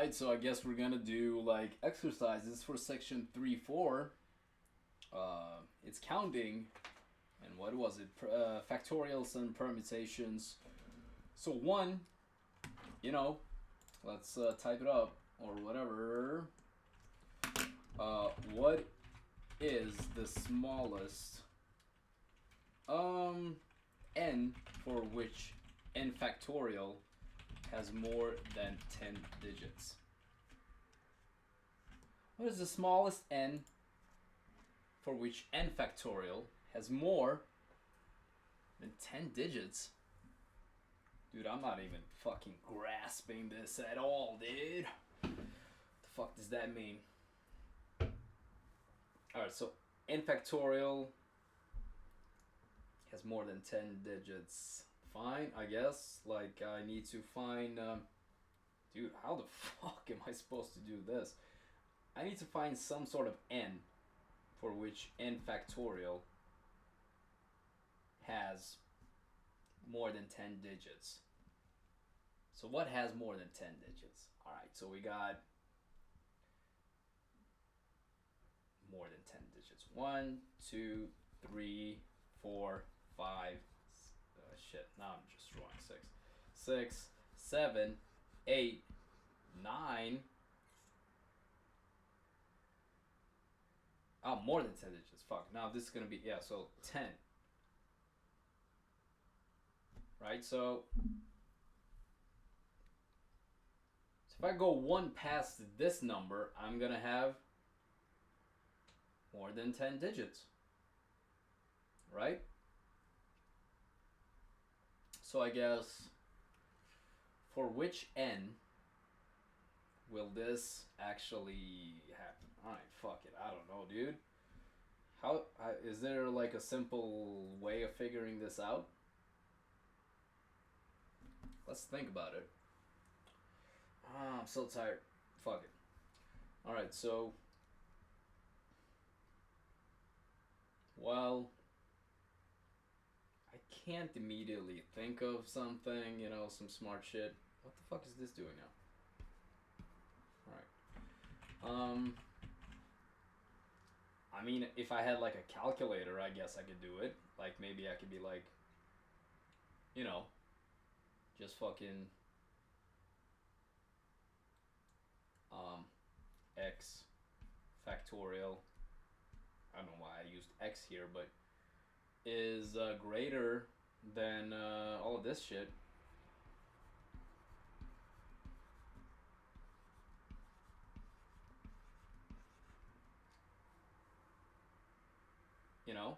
Alright, so I guess we're gonna do like exercises for section 3 4. It's counting, and what was it? Factorials and permutations. So, one, you know, let's type it up or whatever. What is the smallest n for which n factorial has more than 10 digits? What is the smallest n for which n factorial has more than 10 digits? Dude, I'm not even fucking grasping this at all, dude. What the fuck does that mean? Alright, so n factorial has more than 10 digits. Fine, I guess. Like, I need to find... dude, how the fuck am I supposed to do this? I need to find some sort of n for which n factorial has more than 10 digits. So what has more than 10 digits? Alright, so we got more than 10 digits. 1, 2, 3, 4, 5. Shit, now I'm just drawing 6. 6, 7, 8, 9. Oh, more than 10 digits. Fuck. Now this is gonna be, yeah, so 10. Right? So if I go one past this number, I'm gonna have more than 10 digits. Right? So I guess for which n will this actually happen? Alright, fuck it. I don't know, dude. How is there like a simple way of figuring this out? Let's think about it. I'm so tired. Fuck it. Alright, so... Well... I can't immediately think of something, you know, some smart shit. What the fuck is this doing now? Alright. I mean, if I had like a calculator, I guess I could do it. Like, maybe I could be like, you know, just fucking x factorial, I don't know why I used x here, but is greater than all of this shit. You know?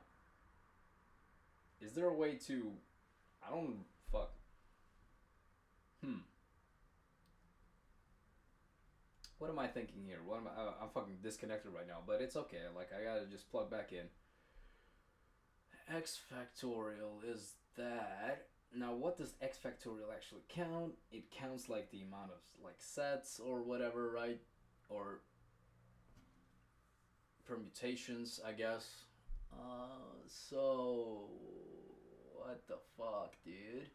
Is there a way to... I don't... Fuck. What am I thinking here? What am I... I'm fucking disconnected right now, but it's okay. Like, I gotta just plug back in. X factorial is that. Now, what does x factorial actually count? It counts, like, the amount of, like, sets or whatever, right? Or permutations, I guess. So... What the fuck, dude?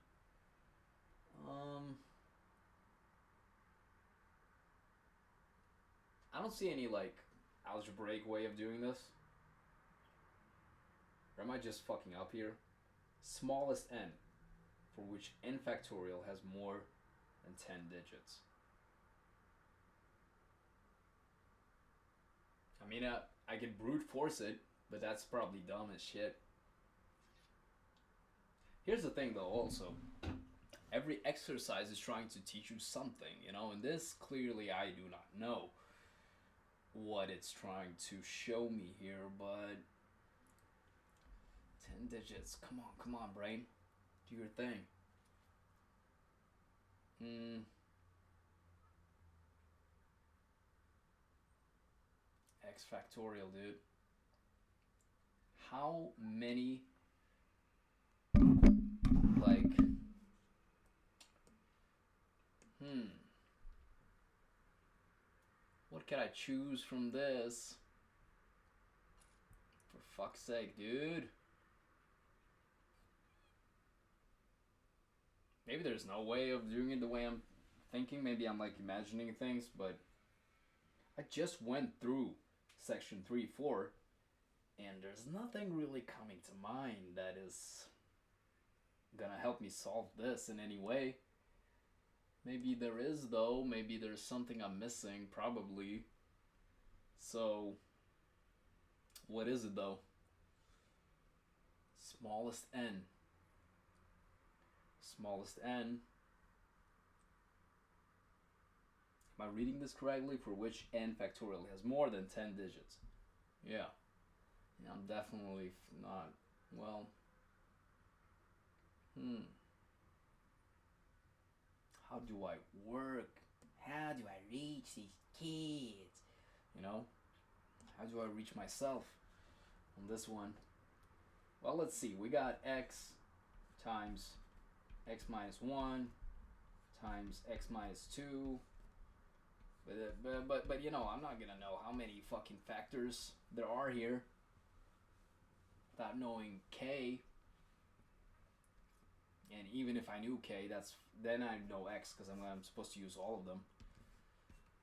I don't see any, like, algebraic way of doing this. Or am I just fucking up here? Smallest n for which n factorial has more than 10 digits. I mean, I can brute force it, but that's probably dumb as shit. Here's the thing, though, also. Every exercise is trying to teach you something, you know, and this clearly I do not know what it's trying to show me here, but 10 digits. Come on, brain. Do your thing. X factorial, dude. How many, like, what can I choose from this? For fuck's sake, dude. Maybe there's no way of doing it the way I'm thinking. Maybe I'm like imagining things, but I just went through section 3, 4, and there's nothing really coming to mind that is gonna help me solve this in any way. Maybe there is, though. Maybe there's something I'm missing, probably. So, what is it, though? Smallest n. Smallest n. Am I reading this correctly? For which n factorial has more than 10 digits? Yeah. I'm definitely not. Well. How do I work? How do I reach these kids? You know? How do I reach myself on this one? Well, let's see. We got x times x minus 1 times x minus 2. But you know, I'm not gonna know how many fucking factors there are here without knowing k. And even if I knew k, then I know x because I'm supposed to use all of them.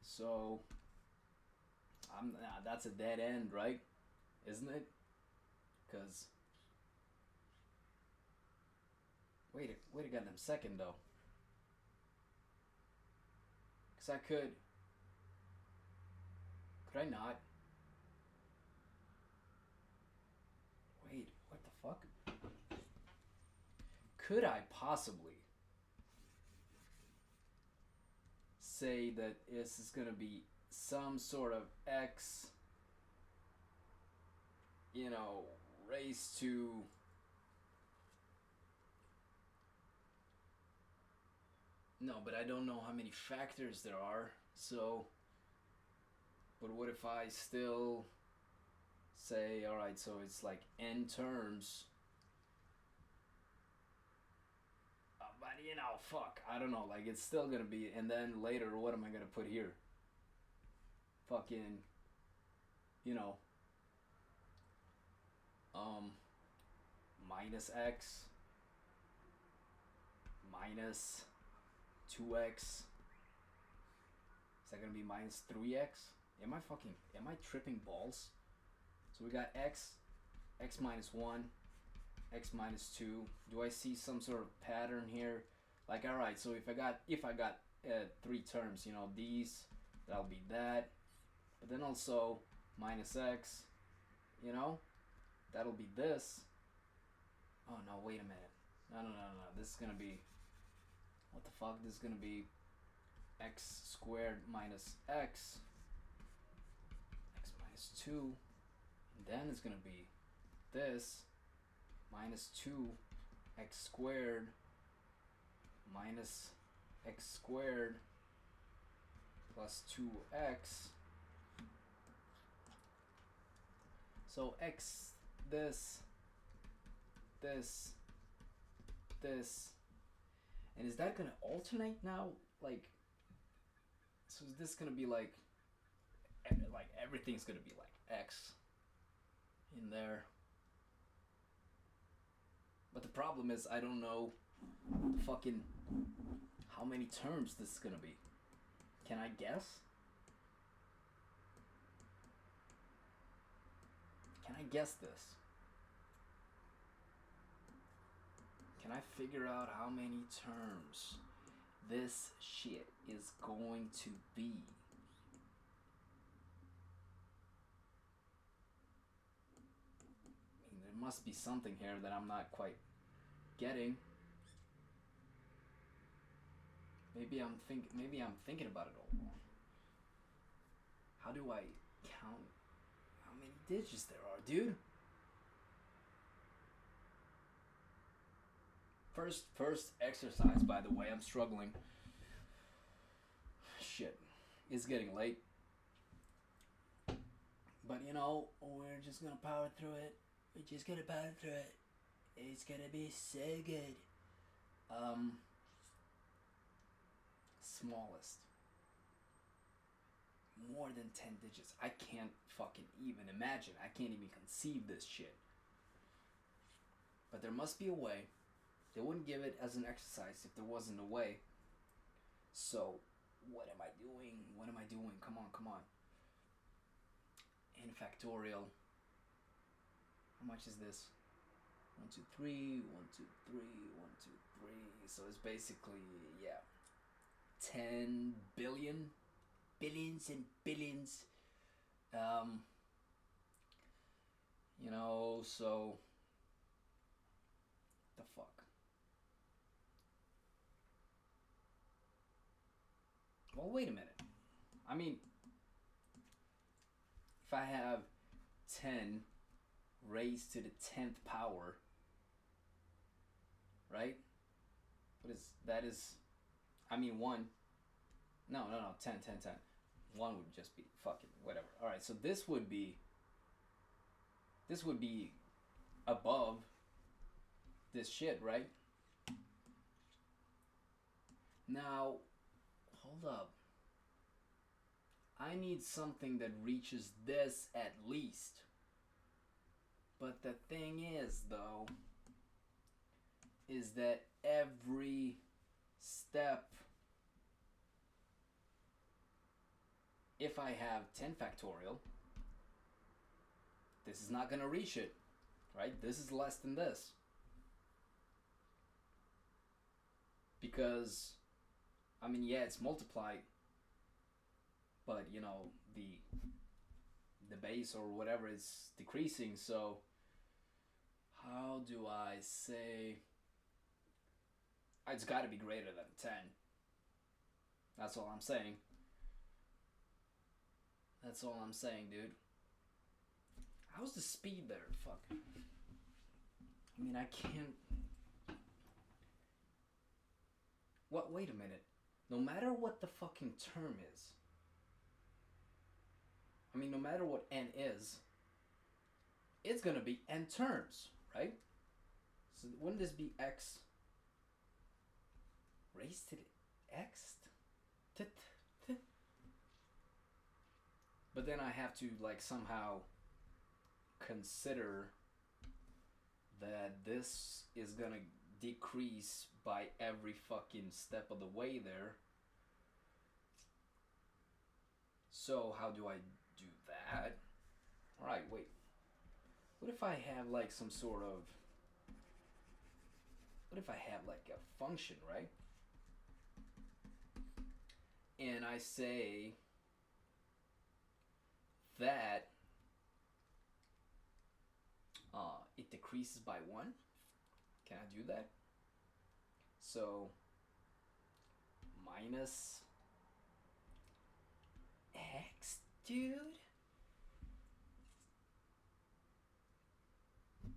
So that's a dead end, right? Isn't it? Because wait a goddamn second though. Because I could I not? Wait, what the fuck? Could I possibly say that this is going to be some sort of x, you know, raised to no, but I don't know how many factors there are. So, but what if I still say, all right, so it's like n terms. But you know, fuck, I don't know. Like it's still gonna be, and then later, what am I gonna put here? Fucking, you know, minus x minus 2x. Is that gonna be minus 3x? Am I tripping balls? So we got x minus 1, x minus 2. Do I see some sort of pattern here? Like, all right, so if I got 3 terms, you know, these, that'll be that. But then also minus x, you know, that'll be this. Oh no, wait a minute. No. This is gonna be, what the fuck? This is gonna be x squared minus x minus 2. And then it's gonna be this minus 2x squared minus x squared plus 2x. So x, this, and is that gonna alternate now? Like, so is this gonna be like everything's gonna be like x in there? But the problem is I don't know fucking how many terms this is gonna be. Can I guess? Can I guess this? Can I figure out how many terms this shit is going to be? I mean, there must be something here that I'm not quite getting. Maybe I'm thinking about it all wrong. How do I count how many digits there are, dude? First exercise, by the way. I'm struggling. Shit. It's getting late. But you know, we're just gonna power through it. It's gonna be so good. Smallest. More than 10 digits. I can't fucking even imagine. I can't even conceive this shit. But there must be a way. They wouldn't give it as an exercise if there wasn't a way. So what am I doing? What am I doing? Come on, come on. N factorial. How much is this? 1, 2, 3, 1, 2, 3, 1, 2, 3. So it's basically, yeah, 10 billion, billions and billions. You know, so the fuck. Well, wait a minute. I mean, if I have 10 raised to the 10th power, right? What is that? Is, I mean, 1. No, 10, 10, 10. 1 would just be fucking whatever. All right, so this would be above this shit, right? Now, hold up. I need something that reaches this at least. But the thing is, though, is that every step, if I have 10 factorial, this is not going to reach it, right? This is less than this. Because, I mean, yeah, it's multiplied, but, you know, the base or whatever is decreasing, so how do I say it's got to be greater than 10. That's all I'm saying. That's all I'm saying, dude. How's the speed there? Fuck. I mean, I can't. What? Wait a minute. No matter what the fucking term is, I mean, no matter what n is, it's gonna be n terms, right? So wouldn't this be x raised to the x? But then I have to like somehow consider that this is gonna decrease by every fucking step of the way there. So how do I do that? Alright, wait. What if I have like some sort of... What if I have like a function, right? And I say that it decreases by 1. Can I do that? So minus x, dude?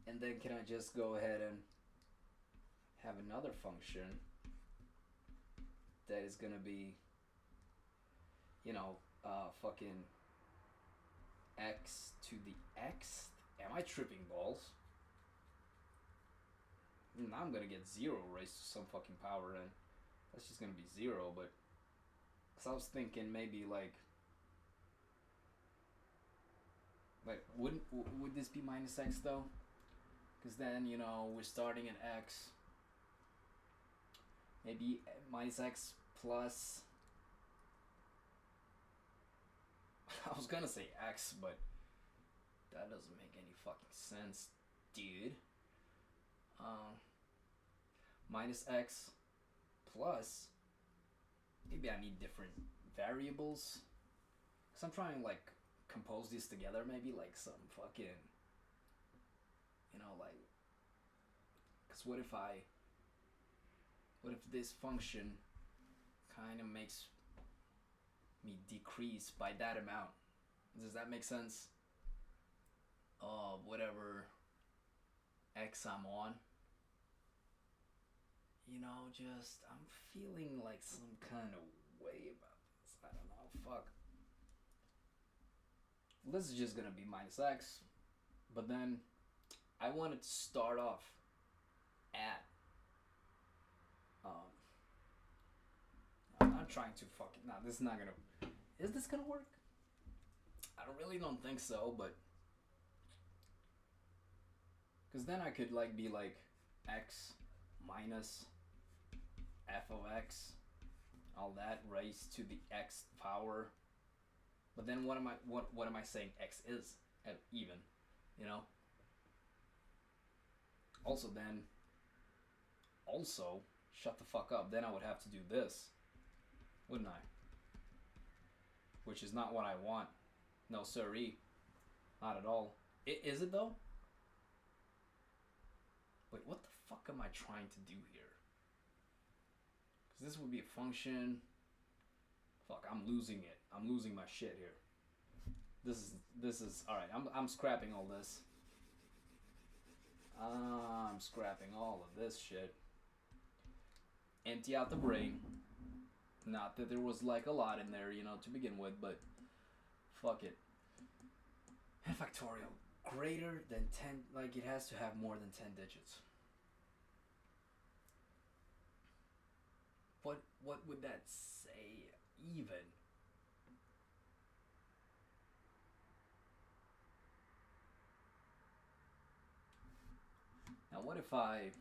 And then can I just go ahead and have another function that is gonna be, you know, fucking x to the x? Am I tripping balls? Now I'm gonna get 0 raised to some fucking power, and that's just gonna be 0, but... Because I was thinking maybe like... Like, would this be minus x though? Because then, you know, we're starting at x. Maybe minus x plus... I was gonna say x, but that doesn't make any fucking sense, dude. Minus x plus... Maybe I need different variables. Because I'm trying to, like, compose these together, maybe, like, some fucking... You know, like... Because what if this function kind of makes me decrease by that amount? Does that make sense? Whatever x I'm on. You know, just, I'm feeling like some kind of way about this. I don't know, fuck. This is just gonna be minus x, but then I want it to start off at, I'm not trying to fucking, nah, this is not gonna, is this gonna work? I don't think so, but, because then I could like be like x minus f of x all that raised to the x power. But then what am I saying x is even, you know? Also then, also, shut the fuck up. Then I would have to do this, wouldn't I? Which is not what I want. No siree. Not at all. Is it though? Wait, what the fuck am I trying to do here? Because this would be a function. Fuck, I'm losing it. I'm losing my shit here. This is all right. I'm scrapping all this. I'm scrapping all of this shit. Empty out the brain. Not that there was like a lot in there, you know, to begin with, but fuck it. And factorial greater than 10, like it has to have more than 10 digits. What would that say even? Now what if I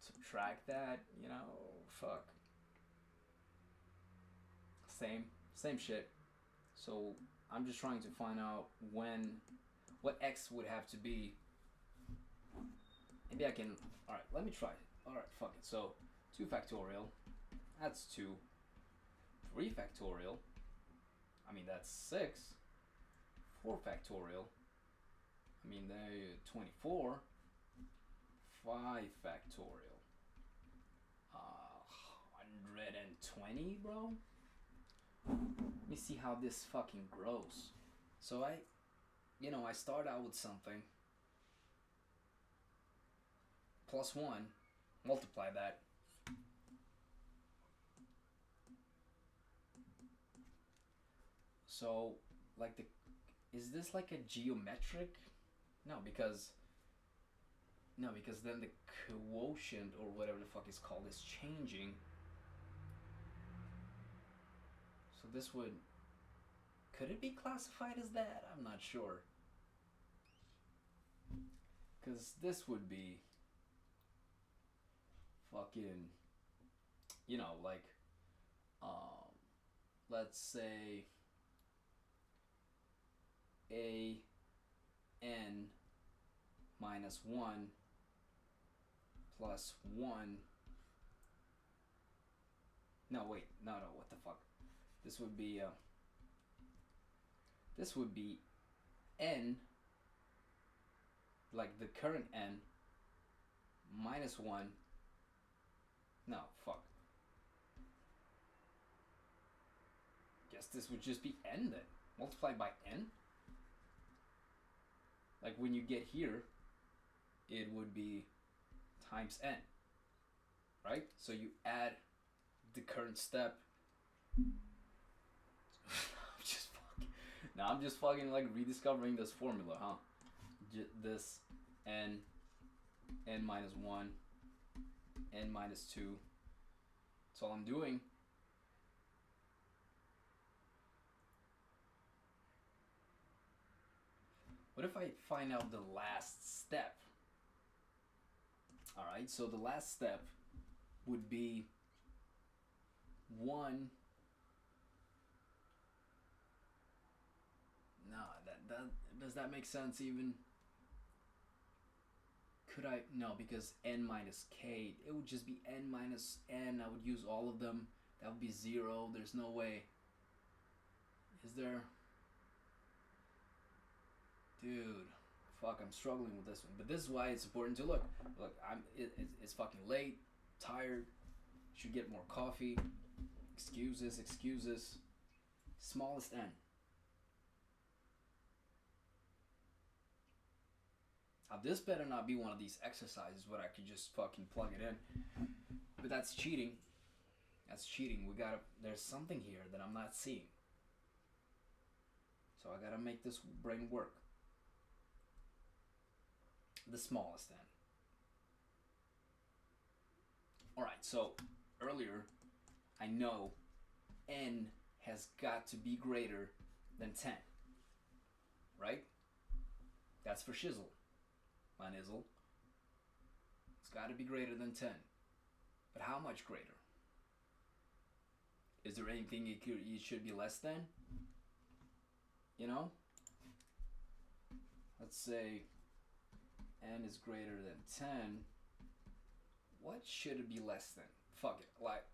subtract that, you know, fuck. Same shit. So I'm just trying to find out what x would have to be. Maybe I can, alright, let me try it. Alright, fuck it. So 2 factorial, that's 2. 3 factorial, I mean that's 6. 4 factorial, I mean they're 24. 5 factorial, 120, bro. Let me see how this fucking grows. So I start out with something. Plus 1, multiply that. So, like is this like a geometric? No, because then the quotient or whatever the fuck is called is changing. So this could it be classified as that? I'm not sure. Because this would be fucking, like, let's say a n minus 1 plus 1. No, wait, no, what the fuck? This would be n, like the current n, minus 1. No, fuck. Guess this would just be n then. Multiplied by n? Like when you get here, it would be times n. Right? So you add the current step. I'm just fucking like rediscovering this formula, huh? This n minus 1, n minus 2. That's all I'm doing. What if I find out the last step? Alright, so the last step would be 1. No, that does that make sense even? Could I? No, because n minus k, it would just be n minus n. I would use all of them. That would be 0. There's no way. Is there? Dude, fuck, I'm struggling with this one. But this is why it's important to look. Look, it's fucking late, tired, should get more coffee. Excuses. Smallest n. Now this better not be one of these exercises where I could just fucking plug it in. But that's cheating. That's cheating. There's something here that I'm not seeing. So I gotta make this brain work. The smallest n. Alright, so earlier I know n has got to be greater than 10. Right? That's for shizzle. My nizzle. It's got to be greater than 10. But how much greater? Is there anything it should be less than? You know? Let's say n is greater than 10. What should it be less than? Fuck it. Like,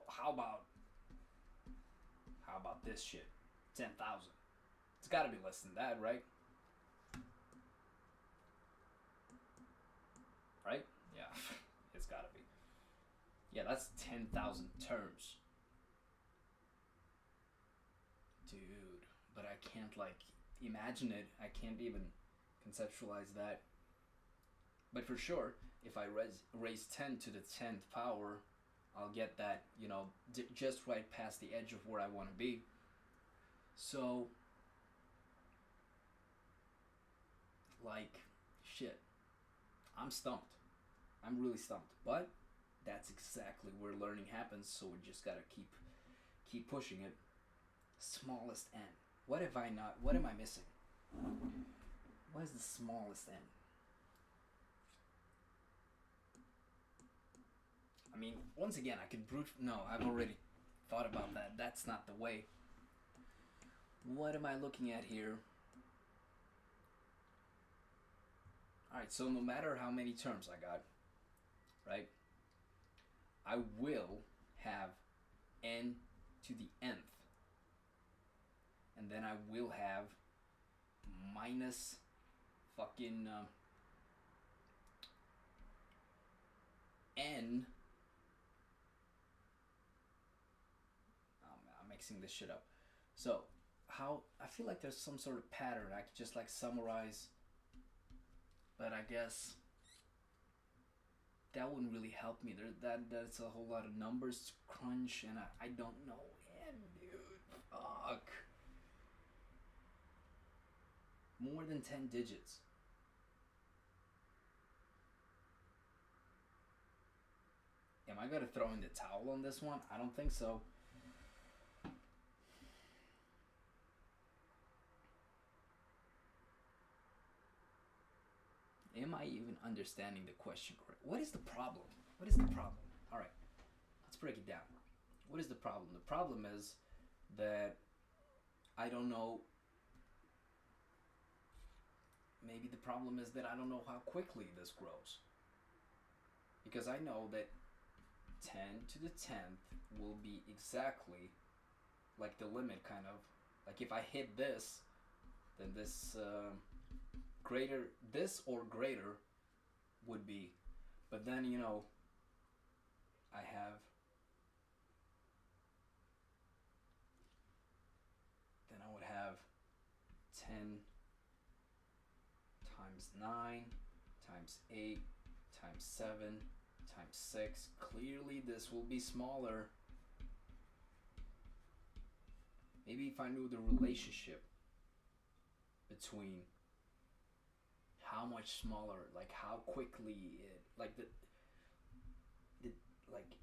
how about this shit? 10,000. It's gotta be less than that, right? Right? Yeah, it's gotta be. Yeah, that's 10,000 terms. Dude, but I can't, like, imagine it. I can't even conceptualize that. But for sure, if I raise 10 to the 10th power, I'll get that, you know, just right past the edge of where I want to be. So, like, shit. I'm stumped. I'm really stumped. But that's exactly where learning happens, so we just gotta keep pushing it. Smallest n. What am I missing? What is the smallest n? I mean, once again, I could no, I've already thought about that. That's not the way. What am I looking at here? Alright, so no matter how many terms I got, right, I will have n to the nth. And then I will have minus fucking n. I'm mixing this shit up. So, how I feel like there's some sort of pattern I could just like summarize, but I guess that wouldn't really help me. That's a whole lot of numbers to crunch, and I don't know. And dude, fuck. More than 10 digits. Am I gonna throw in the towel on this one? I don't think so. Am I even understanding the question correct? What is the problem? What is the problem? Alright, let's break it down. What is the problem? The problem is that I don't know. Maybe the problem is that I don't know how quickly this grows. Because I know that 10 to the 10th will be exactly like the limit, kind of. Like if I hit this, then this greater, this or greater would be. But then, you know, I have, then I would have 10 times 9 times 8 times 7 times 6. Clearly this will be smaller. Maybe if I knew the relationship between how much smaller, like how quickly it, like the like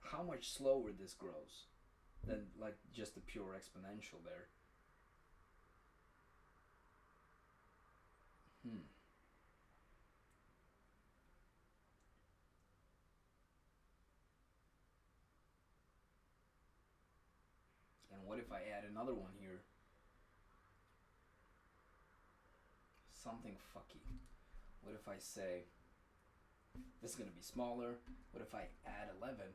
how much slower this grows than like just the pure exponential there. And what if I add another one here? Something fucky. What if I say this is going to be smaller? What if I add 11?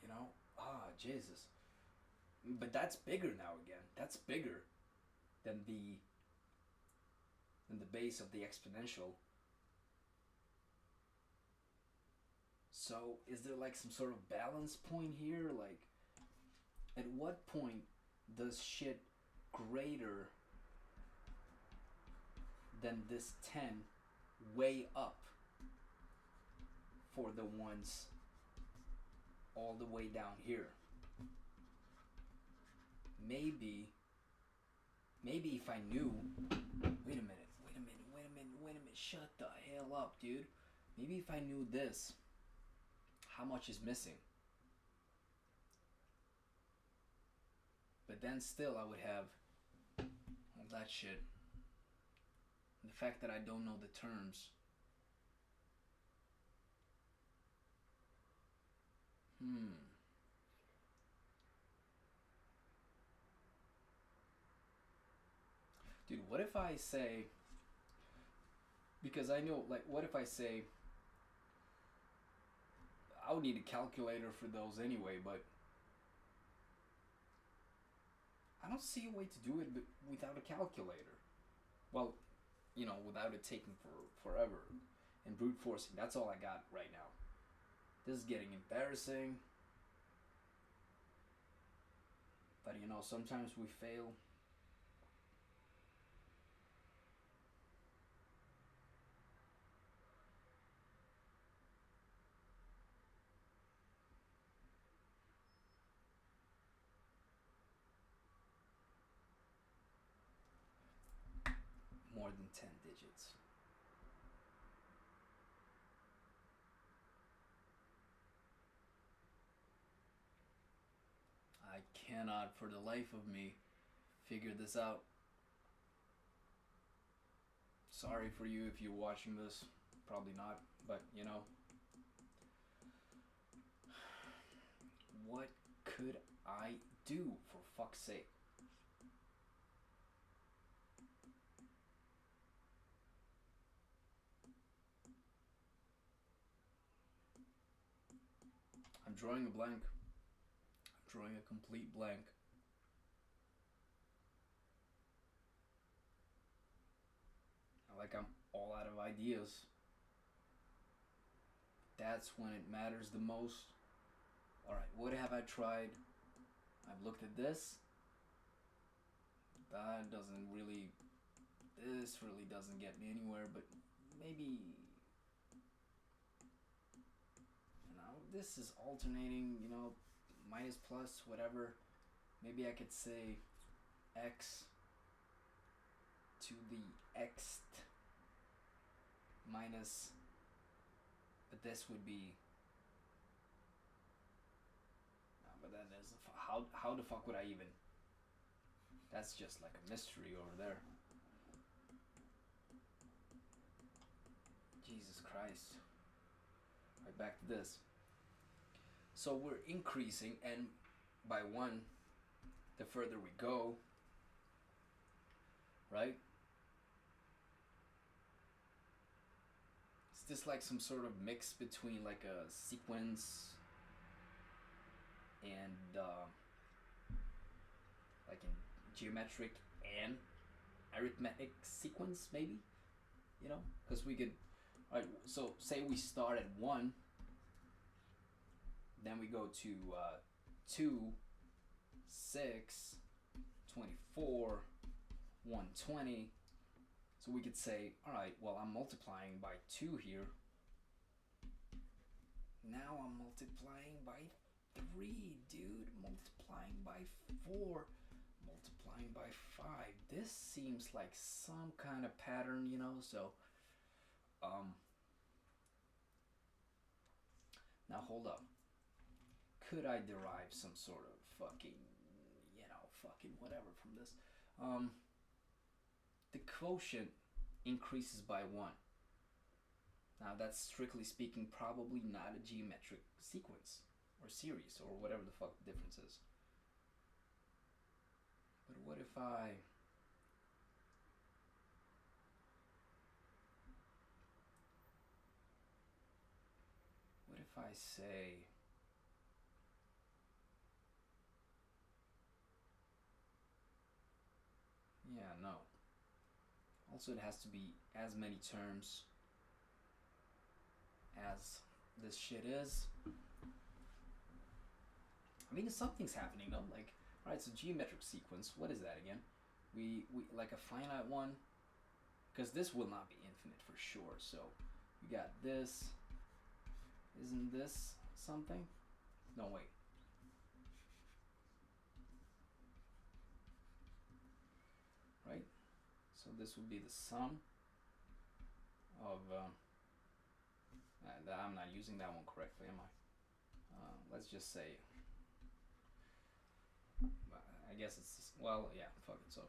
You know? Jesus. But that's bigger now again. That's bigger than the base of the exponential. So is there like some sort of balance point here? Like, at what point does shit greater than this 10 way up for the ones all the way down here? Maybe if I knew, wait a minute, shut the hell up, dude. Maybe if I knew this, how much is missing? But then still I would have all that shit. The fact that I don't know the terms. Hmm. Dude, what if I say, because I know, like, what if I say, I would need a calculator for those anyway, but I don't see a way to do it without a calculator. Well, without it taking forever and brute forcing. That's all I got right now. This is getting embarrassing. But sometimes we fail. More than 10 digits. I cannot, for the life of me, figure this out. Sorry for you if you're watching this. Probably not, but what could I do, for fuck's sake? I'm drawing a blank. I'm drawing a complete blank. Like I'm all out of ideas. That's when it matters the most. Alright, what have I tried? I've looked at this. That doesn't really. This really doesn't get me anywhere, but maybe. This is alternating, minus plus, whatever. Maybe I could say x to the xth minus, but this would be, no, but then there's how the fuck would I even, that's just like a mystery over there. Jesus Christ. Right, back to this. So we're increasing, and by 1 the further we go, right? Is this like some sort of mix between like a sequence and like in geometric and arithmetic sequence, maybe? Because we could, all right, so say we start at 1, then we go to 2, 6, 24, 120. So we could say, alright, well, I'm multiplying by 2 here. Now I'm multiplying by 3, dude. Multiplying by 4. Multiplying by 5. This seems like some kind of pattern, so now hold up. Could I derive some sort of fucking whatever from this? The quotient increases by 1. Now that's, strictly speaking, probably not a geometric sequence or series or whatever the fuck the difference is. But what if I say, yeah, no. Also, it has to be as many terms as this shit is. I mean, something's happening, though. Like, alright, so geometric sequence, what is that again? We like a finite one, because this will not be infinite for sure. So we got this. Isn't this something? No, wait. Right? So this would be the sum of, I'm not using that one correctly, am I? Let's just say, I guess it's, well, yeah, fuck it. So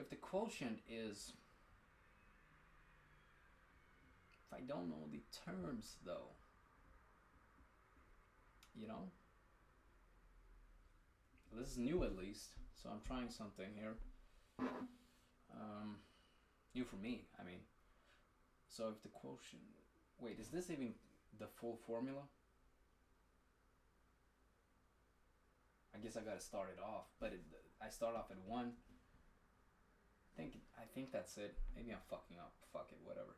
if the quotient is if I don't know the terms though, you know? This is new at least, so I'm trying something here. New for me, I mean. So if the quotient, wait, is this even the full formula? I guess I gotta start it off, but I start off at 1. I think that's it. Maybe I'm fucking up. Fuck it, whatever.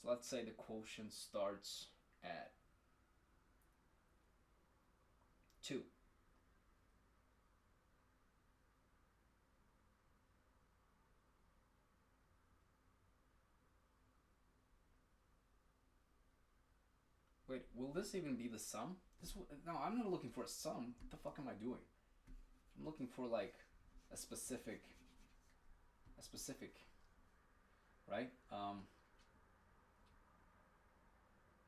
So let's say the quotient starts at 2. Wait, will this even be the sum? No, I'm not looking for a sum. What the fuck am I doing? I'm looking for like a specific, right?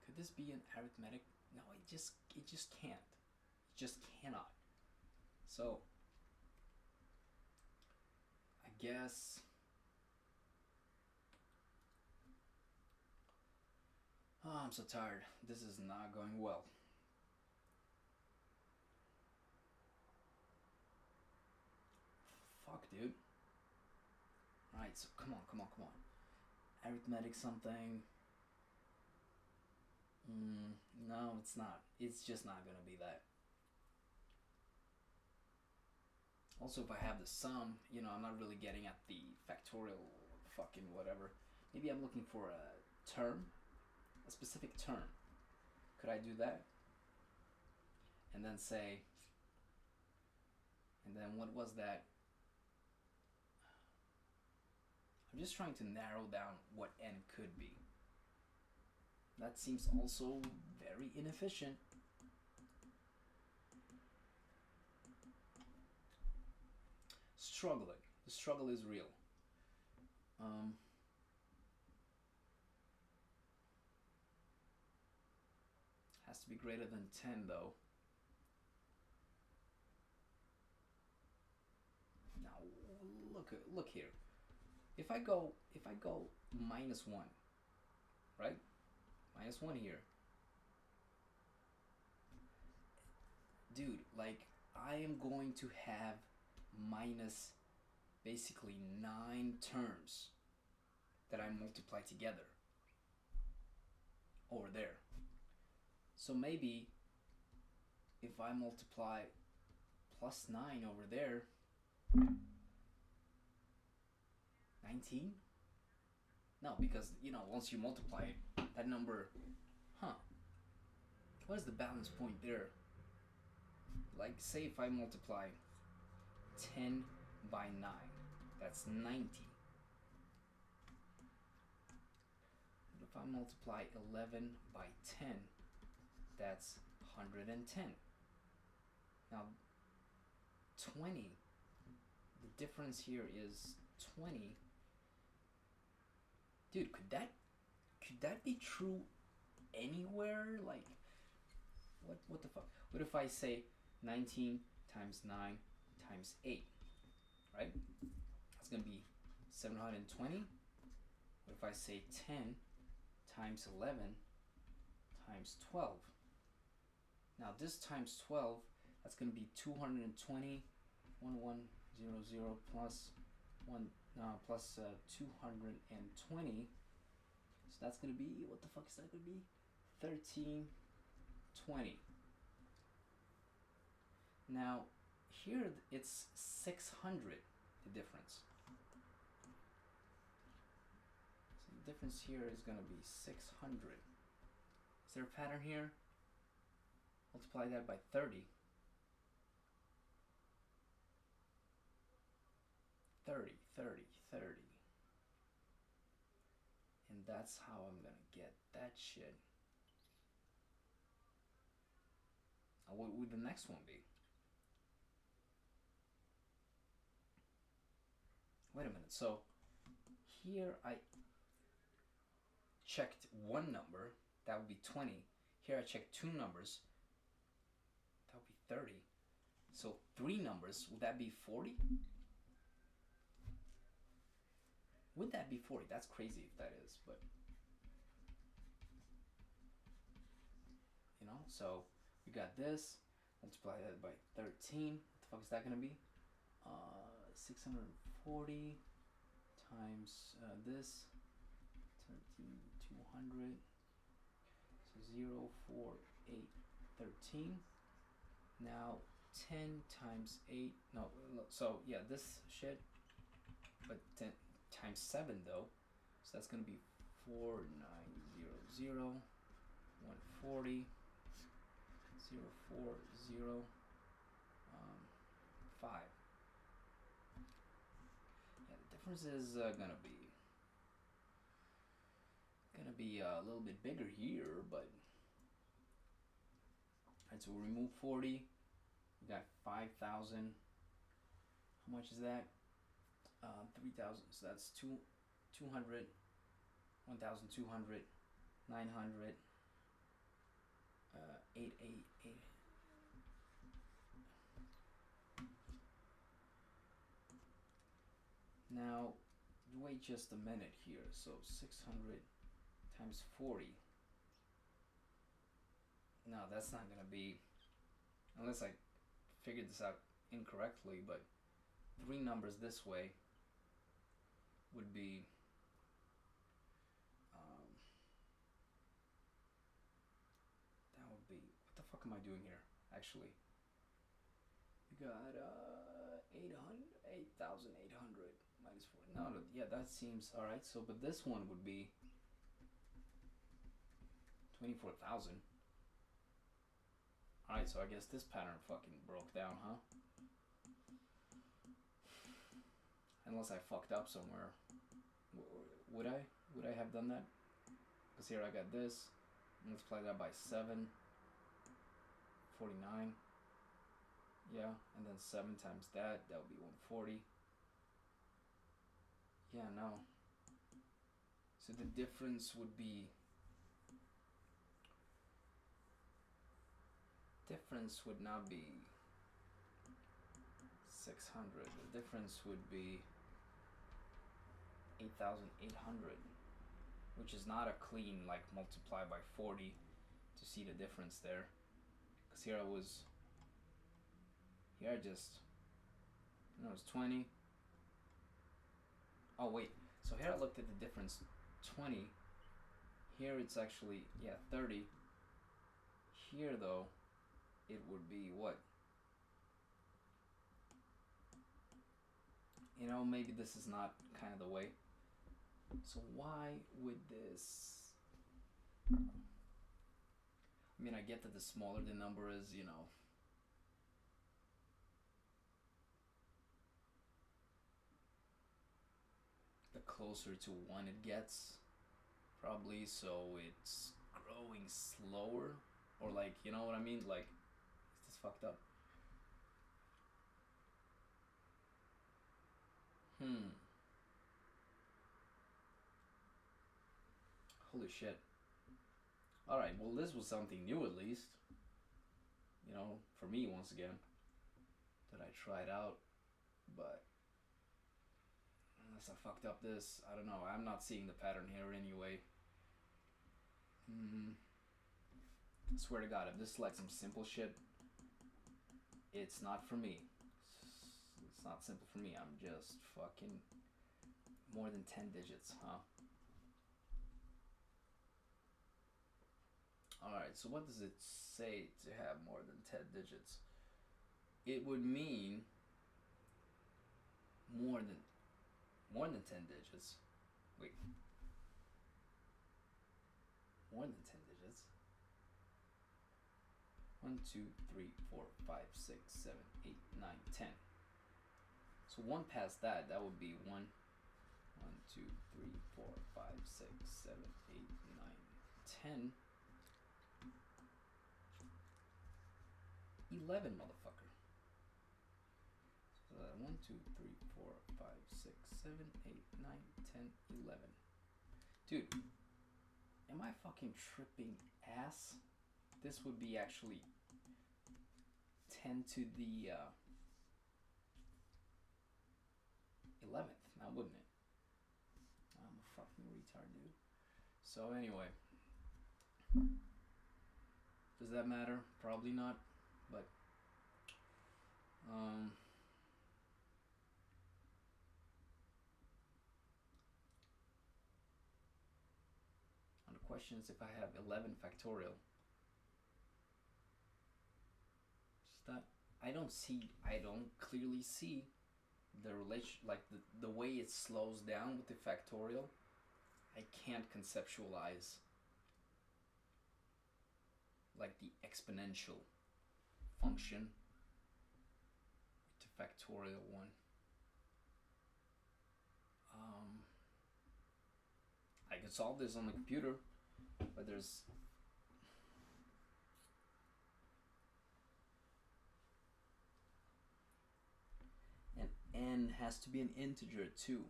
Could this be an arithmetic? No, it just can't. It just cannot. So I guess I'm so tired. This is not going well. Fuck, dude. Alright, so come on. Arithmetic something. No, it's not. It's just not gonna be that. Also, if I have the sum, I'm not really getting at the factorial fucking whatever. Maybe I'm looking for a term, a specific term. Could I do that? And then say, and then what was that? I'm just trying to narrow down what n could be. That seems also very inefficient. Struggling. The struggle is real. Has to be greater than 10 though. Now look here. If I go -1, right? -1 here. Dude, like I am going to have minus basically 9 terms that I multiply together over there. So maybe if I multiply +9 over there, 19? No, because once you multiply it, that number, what is the balance point there? Like say if I multiply 10 by 9, that's 90. If I multiply 11 by 10, that's 110. Now 20, the difference here is 20. Dude, could that be true anywhere? Like what the fuck? What if I say 19 times 9 times 8, right? That's gonna be 720. What if I say 10 times 11 times 12? Now this times 12, that's gonna be 220. 1100 plus 220. So that's gonna be, what the fuck is that gonna be? 1320. Now here it's 600, the difference. So the difference here is gonna be 600. Is there a pattern here? Multiply that by 30. 30. And that's how I'm gonna get that shit. Now, what would the next one be? Wait a minute. So here I checked one number. That would be 20. Here I checked 2 numbers. That would be 30. So 3 numbers. Would that be 40? Would that be 40? That's crazy if that is, but you know. So we got this. Multiply that by 13. What the fuck is that gonna be? 640 times this 13,200. So 0, 4, 8, 13. Now 10 times 8. No, so yeah, this shit. But 10 times 7 though. So that's gonna be 4900 140 040 5. Yeah, the difference is gonna be a little bit bigger here, but alright, so we'll remove 40. We got 5,000. How much is that? 3,000. So that's 200, 1,200, 900, 888. Now, wait just a minute here. So 600 times 40. No, that's not gonna be, unless I figured this out incorrectly, but 3 numbers this way would be that would be, what the fuck am I doing here actually? You got 8,800 minus 4. No, yeah, that seems all right. So but this one would be 24,000. All right, so I guess this pattern fucking broke down, huh? Unless I fucked up somewhere. Would I have done that? Because here I got this. Multiply that by 7. 49. Yeah, and then 7 times that would be 140. Yeah, no. So the difference would be, difference would not be 600. The difference would be 8,800, which is not a clean like multiply by 40 to see the difference there. Because here I just, no, it's 20. Oh wait, so here I looked at the difference, 20. Here it's actually, yeah, 30. Here though, it would be what? You know, maybe this is not kind of the way. So why would this, I mean, I get that the smaller the number is, you know, the closer to 1 it gets, probably, so it's growing slower, or like, you know what I mean, like, is this fucked up? Holy shit. Alright, well this was something new at least, you know, for me once again, that I tried out, but unless I fucked up this, I don't know, I'm not seeing the pattern here anyway. I swear to God, if this is like some simple shit, it's not for me. It's not simple for me. I'm just fucking more than 10 digits, huh? Alright, so what does it say to have more than 10 digits? It would mean more than 10 digits. Wait. More than 10 digits. 1, 2, 3, 4, 5, 6, 7, 8, 9, 10. So 1 past that would be 1, 1, 2, 3, 4, 5, 6, 7, 8, 9, 10. 11, motherfucker. So 1, 2, 3, 4, 5, 6, 7, 8, 9, 10, 11. Dude, am I fucking tripping ass? This would be actually 10 to the 11th, now wouldn't it? I'm a fucking retard, dude. So anyway, Does that matter? Probably not. But um, and the question is, if I have 11 factorial, is that I don't clearly see the relation, like the way it slows down with the factorial. I can't conceptualize like the exponential function to factorial one. I can solve this on the computer, but there's and n has to be an integer too.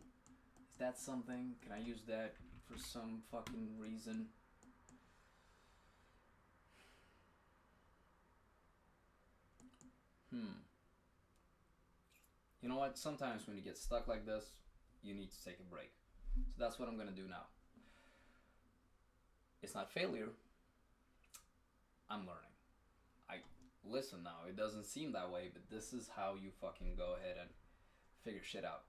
Is that something? Can I use that for some fucking reason? You know what? Sometimes when you get stuck like this, you need to take a break. So that's what I'm gonna do now. It's not failure. I'm learning. I listen now. It doesn't seem that way, but this is how you fucking go ahead and figure shit out.